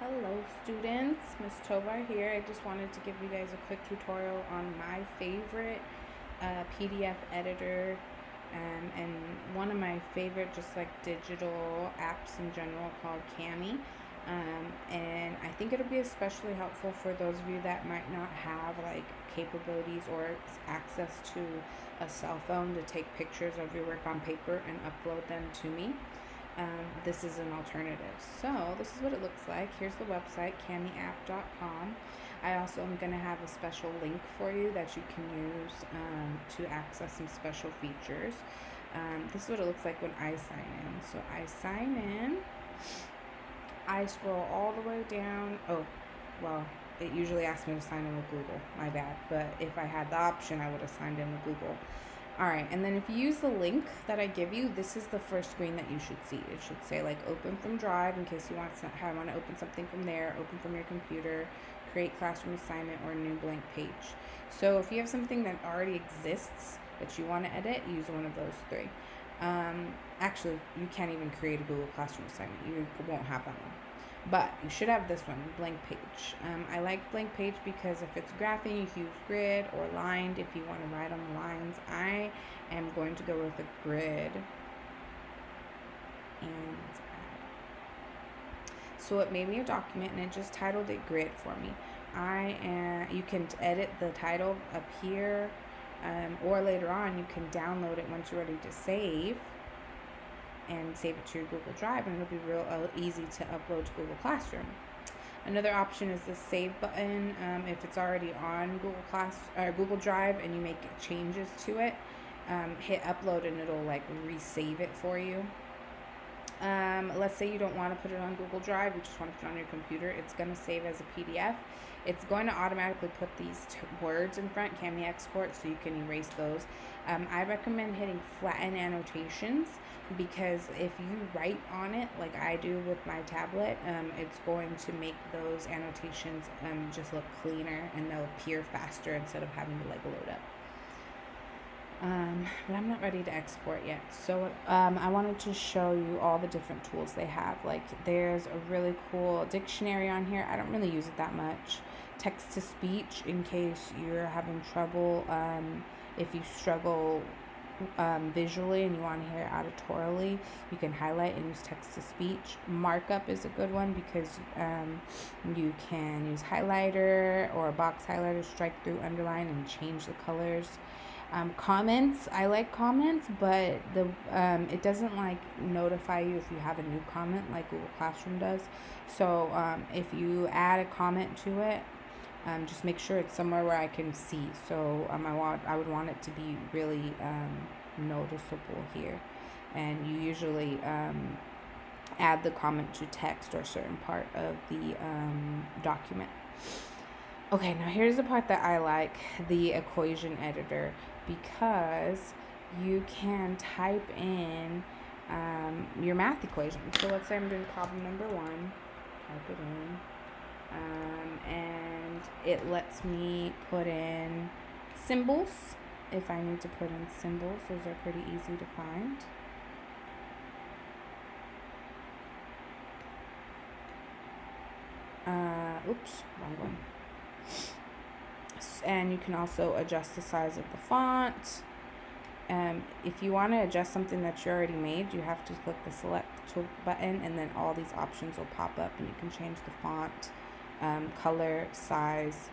Hello students, Miss Tovar here. I just wanted to give you guys a quick tutorial on my favorite PDF editor and one of my favorite just like digital apps in general called Cami. And I think it'll be especially helpful for those of you that might not have like capabilities or access to a cell phone to take pictures of your work on paper and upload them to me. This is an alternative. So this is what it looks like. Here's the website, camiapp.com. I also am going to have a special link for you that you can use to access some special features. This is what it looks like when I sign in. So I sign in. I scroll all the way down. Oh, well, it usually asks me to sign in with Google. My bad. But if I had the option, I would have signed in with Google. Alright, and then if you use the link that I give you, this is the first screen that you should see. It should say like open from Drive in case you want to open something from there, open from your computer, create classroom assignment, or a new blank page. So if you have something that already exists that you want to edit, use one of those three. Actually, you can't even create a Google Classroom assignment. You won't have that one. But you should have this one, blank page. I like blank page because if it's graphing, you can use grid or lined if you want to write on the lines. I am going to go with a grid. And so it made me a document and it just titled it grid for me. You can edit the title up here, or later on you can download it once you're ready to save and save it to your Google Drive, and it'll be real easy to upload to Google Classroom. Another option is the Save button. If it's already on Google Drive and you make changes to it, hit Upload and it'll like resave it for you. Let's say you don't want to put it on Google Drive, you just want to put it on your computer. It's going to save as a PDF. It's going to automatically put these words in front, Cami Export, so you can erase those. I recommend hitting Flatten Annotations because if you write on it like I do with my tablet, it's going to make those annotations just look cleaner and they'll appear faster instead of having to like load up. But I'm not ready to export yet. So I wanted to show you all the different tools they have. Like there's a really cool dictionary on here. I don't really use it that much. Text to speech in case you're having trouble. If you struggle visually and you want to hear it auditorily, you can highlight and use text to speech. Markup is a good one because you can use highlighter or a box highlighter, strike through, underline, and change the colors. Comments, I like comments, but it doesn't like notify you if you have a new comment like Google Classroom does. So if you add a comment to it, just make sure it's somewhere where I can see. So I would want it to be really noticeable here. And you usually add the comment to text or a certain part of the document. Okay, now here's the part that I like, the equation editor, because you can type in your math equation. So let's say I'm doing problem number 1, type it in, and it lets me put in symbols if I need to put in symbols. Those are pretty easy to find. Oops, wrong one. And you can also adjust the size of the font. If you want to adjust something that you already made, you have to click the select tool button and then all these options will pop up and you can change the font, color, size,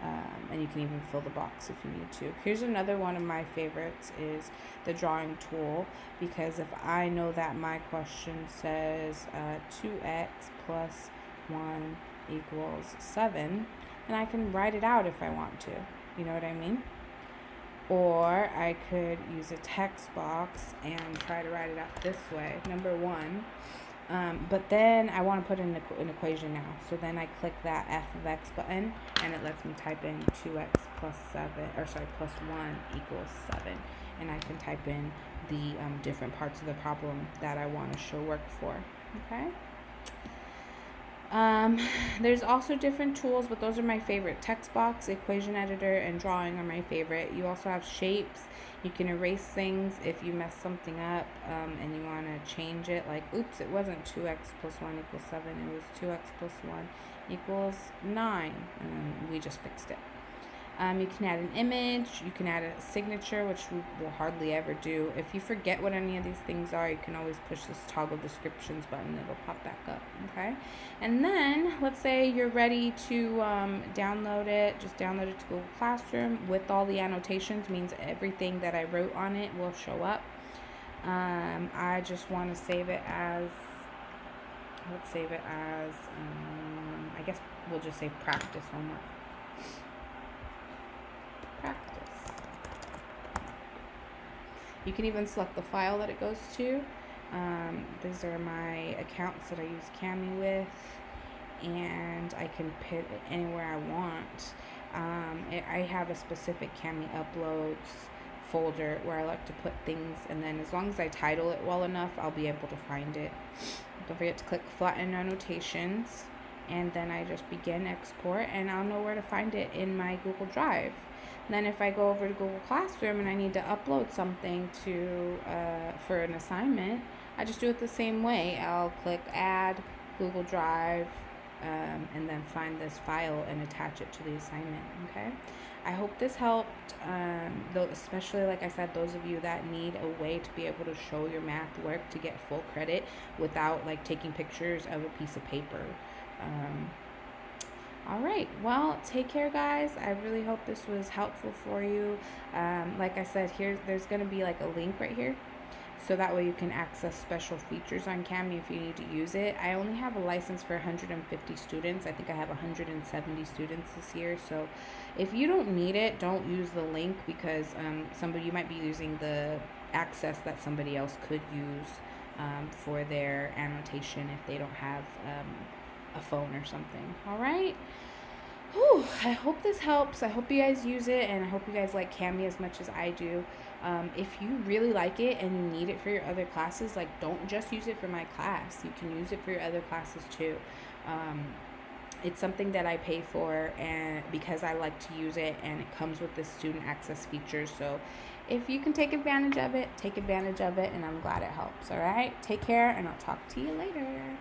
and you can even fill the box if you need to. Here's another one of my favorites is the drawing tool, because if I know that my question says 2x plus 1 equals 7, and I can write it out if I want to. You know what I mean? Or I could use a text box and try to write it out this way, number 1. But then I want to put in an equation now. So then I click that F of X button and it lets me type in 2x plus 1 equals 7. And I can type in the different parts of the problem that I want to show work for. Okay? Um, there's also different tools, but those are my favorite. Text box, equation editor, and drawing are my favorite. You also have shapes. You can erase things if you mess something up, and you want to change it. Like, oops, it wasn't 2x plus 1 equals 7. It was 2x plus 1 equals 9. And then we just fixed it. You can add an image, you can add a signature, which we will hardly ever do. If you forget what any of these things are, you can always push this toggle descriptions button, it'll pop back up, okay? And then, let's say you're ready to download it, just download it to Google Classroom with all the annotations, means everything that I wrote on it will show up. I just want to save it as, let's save it as, I guess we'll just say practice homework. Practice. You can even select the file that it goes to. These are my accounts that I use Kami with, and I can put it anywhere I want. I have a specific Kami uploads folder where I like to put things, and then as long as I title it well enough, I'll be able to find it. Don't forget to click flatten annotations, and then I just begin export, and I'll know where to find it in my Google Drive. And then if I go over to Google Classroom and I need to upload something to for an assignment, I just do it the same way. I'll click Add, Google Drive, and then find this file and attach it to the assignment, okay? I hope this helped, though, especially, like I said, those of you that need a way to be able to show your math work to get full credit without, like, taking pictures of a piece of paper. All right, well, take care, guys. I really hope this was helpful for you. Like I said, there's going to be like a link right here, so that way you can access special features on Kami if you need to use it. I only have a license for 150 students. I think I have 170 students this year, so if you don't need it, don't use the link, because you might be using the access that somebody else could use for their annotation if they don't have a phone or something. All right. Whew, I hope this helps. I hope you guys use it, and I hope you guys like Kami as much as I do. If you really like it and you need it for your other classes, like, don't just use it for my class. You can use it for your other classes too. It's something that I pay for, and because I like to use it, and it comes with the student access feature. So if you can take advantage of it, take advantage of it, and I'm glad it helps. All right, take care, and I'll talk to you later.